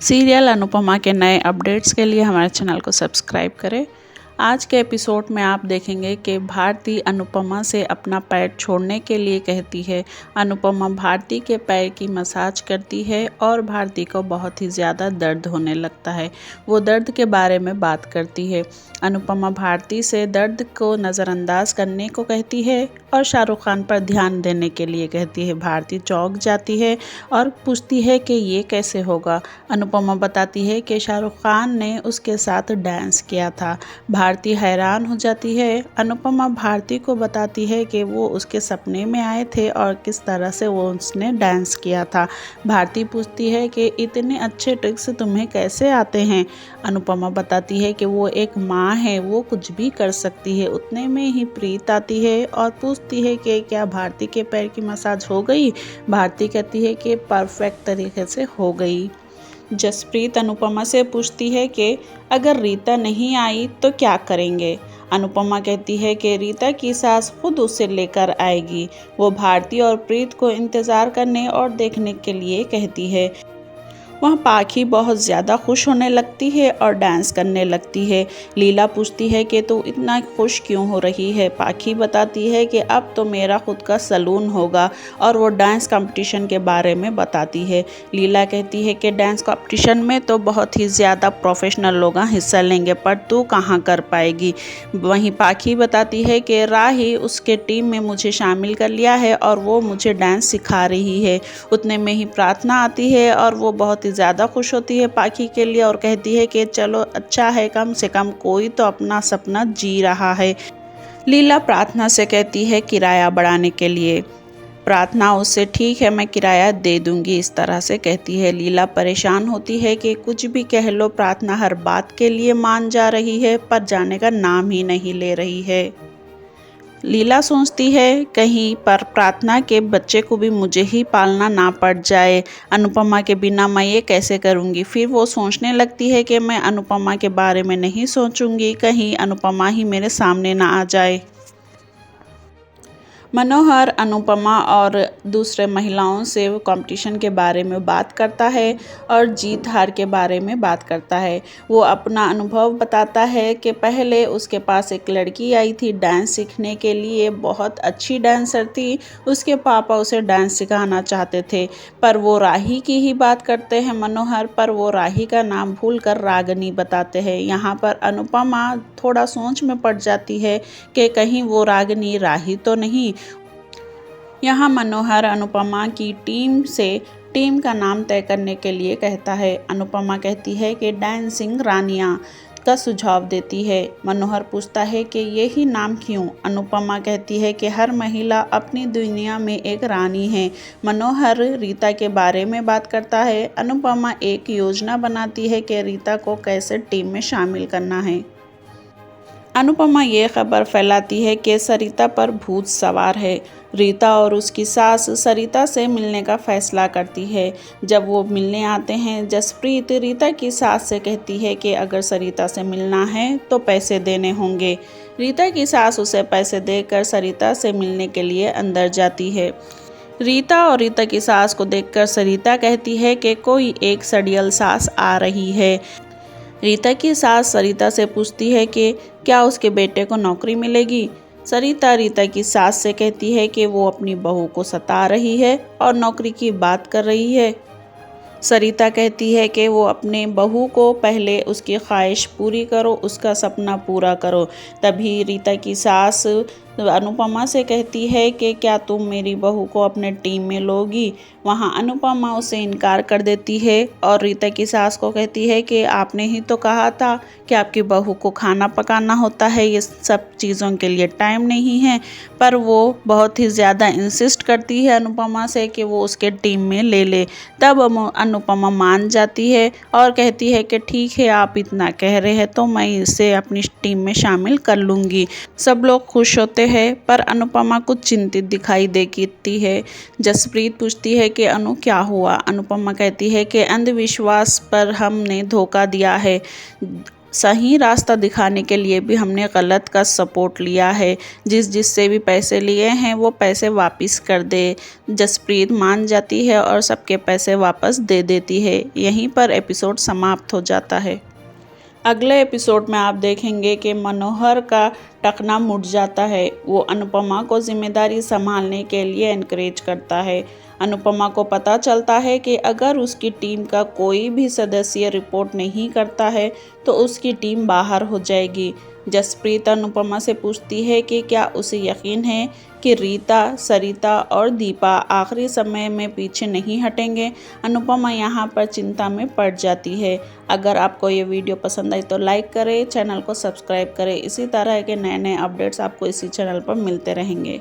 Serial Anupama के नए updates के लिए हमारे चैनल को सब्सक्राइब करें। आज के एपिसोड में आप देखेंगे कि भारती अनुपमा से अपना पैर छोड़ने के लिए कहती है। अनुपमा भारती के पैर की मसाज करती है और भारती को बहुत ही ज़्यादा दर्द होने लगता है। वो दर्द के बारे में बात करती है। अनुपमा भारती से दर्द को नज़रअंदाज करने को कहती है और शाहरुख खान पर ध्यान देने के लिए कहती है। भारती चौंक जाती है और पूछती है कि ये कैसे होगा। अनुपमा बताती है कि शाहरुख खान ने उसके साथ डांस किया था। भारती हैरान हो जाती है। अनुपमा भारती को बताती है कि वो उसके सपने में आए थे और किस तरह से वो उसने डांस किया था। भारती पूछती है कि इतने अच्छे ट्रिक्स तुम्हें कैसे आते हैं। अनुपमा बताती है कि वो एक माँ है, वो कुछ भी कर सकती है। उतने में ही प्रीत आती है और पूछती है कि क्या भारती के पैर की मसाज हो गई। भारती कहती है कि परफेक्ट तरीके से हो गई। जसप्रीत अनुपमा से पूछती है कि अगर रीता नहीं आई तो क्या करेंगे। अनुपमा कहती है कि रीता की सास खुद उसे लेकर आएगी। वो भारती और प्रीत को इंतज़ार करने और देखने के लिए कहती है। वहाँ पाखी बहुत ज़्यादा खुश होने लगती है और डांस करने लगती है। लीला पूछती है कि तू इतना खुश क्यों हो रही है। पाखी बताती है कि अब तो मेरा खुद का सलून होगा और वो डांस कंपटीशन के बारे में बताती है। लीला कहती है कि डांस कंपटीशन में तो बहुत ही ज़्यादा प्रोफेशनल लोग हिस्सा लेंगे, पर तू कहाँ कर पाएगी। वहीं पाखी बताती है कि राही उसके टीम में मुझे शामिल कर लिया है और वो मुझे डांस सिखा रही है। उतने में ही प्रार्थना आती है और वो बहुत ज़्यादा खुश होती है पाखी के लिए और कहती है कि चलो अच्छा है, कम से कम कोई तो अपना सपना जी रहा है। लीला प्रार्थना से कहती है किराया बढ़ाने के लिए। प्रार्थना उससे ठीक है, मैं किराया दे दूंगी, इस तरह से कहती है। लीला परेशान होती है कि कुछ भी कह लो, प्रार्थना हर बात के लिए मान जा रही है पर जाने का नाम ही नहीं ले रही है। लीला सोचती है कहीं पर प्रार्थना के बच्चे को भी मुझे ही पालना ना पड़ जाए। अनुपमा के बिना मैं ये कैसे करूँगी। फिर वो सोचने लगती है कि मैं अनुपमा के बारे में नहीं सोचूंगी, कहीं अनुपमा ही मेरे सामने ना आ जाए। मनोहर अनुपमा और दूसरे महिलाओं से कंपटीशन के बारे में बात करता है और जीत हार के बारे में बात करता है। वो अपना अनुभव बताता है कि पहले उसके पास एक लड़की आई थी डांस सीखने के लिए, बहुत अच्छी डांसर थी। उसके पापा उसे डांस सिखाना चाहते थे, पर वो राही की ही बात करते हैं मनोहर, पर वो राही का नाम भूल कर रागनी बताते हैं। यहाँ पर अनुपमा थोड़ा सोच में पड़ जाती है कि कहीं वो रागनी राही तो नहीं। यहाँ मनोहर अनुपमा की टीम का नाम तय करने के लिए कहता है। अनुपमा कहती है कि डांसिंग रानियाँ का सुझाव देती है। मनोहर पूछता है कि यही नाम क्यों। अनुपमा कहती है कि हर महिला अपनी दुनिया में एक रानी है। मनोहर रीता के बारे में बात करता है। अनुपमा एक योजना बनाती है कि रीता को कैसे टीम में शामिल करना है। अनुपमा ये खबर फैलाती है कि सरिता पर भूत सवार है। रीता और उसकी सास सरिता से मिलने का फैसला करती है। जब वो मिलने आते हैं, जसप्रीत रीता की सास से कहती है कि अगर सरिता से मिलना है तो पैसे देने होंगे। रीता की सास उसे पैसे देकर सरिता से मिलने के लिए अंदर जाती है। रीता और रीता की सास को देखकर सरिता कहती है कि कोई एक सड़ियल सास आ रही है। रीता की सास सरिता से पूछती है कि क्या उसके बेटे को नौकरी मिलेगी। सरिता रीता की सास से कहती है कि वो अपनी बहू को सता रही है और नौकरी की बात कर रही है। सरिता कहती है कि वो अपने बहू को पहले उसकी ख्वाहिश पूरी करो, उसका सपना पूरा करो। तभी रीता की सास अनुपमा से कहती है कि क्या तुम मेरी बहू को अपने टीम में लोगी। वहाँ अनुपमा उसे इनकार कर देती है और रीता की सास को कहती है कि आपने ही तो कहा था कि आपकी बहू को खाना पकाना होता है, ये सब चीज़ों के लिए टाइम नहीं है। पर वो बहुत ही ज़्यादा इंसिस्ट करती है अनुपमा से कि वो उसके टीम में ले ले। तब अनुपमा मान जाती है और कहती है कि ठीक है, आप इतना कह रहे हैं तो मैं इसे अपनी टीम में शामिल कर लूँगी। सब लोग खुश होते हैं, पर अनुपमा कुछ चिंतित दिखाई देती है। जसप्रीत पूछती है कि अनु क्या हुआ। अनुपमा कहती है कि अंधविश्वास पर हमने धोखा दिया है। सही रास्ता दिखाने के लिए भी हमने गलत का सपोर्ट लिया है। जिससे भी पैसे लिए हैं वो पैसे वापस कर दे। जसप्रीत मान जाती है और सबके पैसे वापस दे देती है। यहीं पर एपिसोड समाप्त हो जाता है। अगले एपिसोड में आप देखेंगे कि मनोहर का टखना मुड़ जाता है। वो अनुपमा को जिम्मेदारी संभालने के लिए एनकरेज करता है। अनुपमा को पता चलता है कि अगर उसकी टीम का कोई भी सदस्य रिपोर्ट नहीं करता है तो उसकी टीम बाहर हो जाएगी। जसप्रीत अनुपमा से पूछती है कि क्या उसे यकीन है कि रीता, सरिता और दीपा आखिरी समय में पीछे नहीं हटेंगे। अनुपमा यहाँ पर चिंता में पड़ जाती है। अगर आपको ये वीडियो पसंद आई तो लाइक करें, चैनल को सब्सक्राइब करें। इसी तरह के नए नए अपडेट्स आपको इसी चैनल पर मिलते रहेंगे।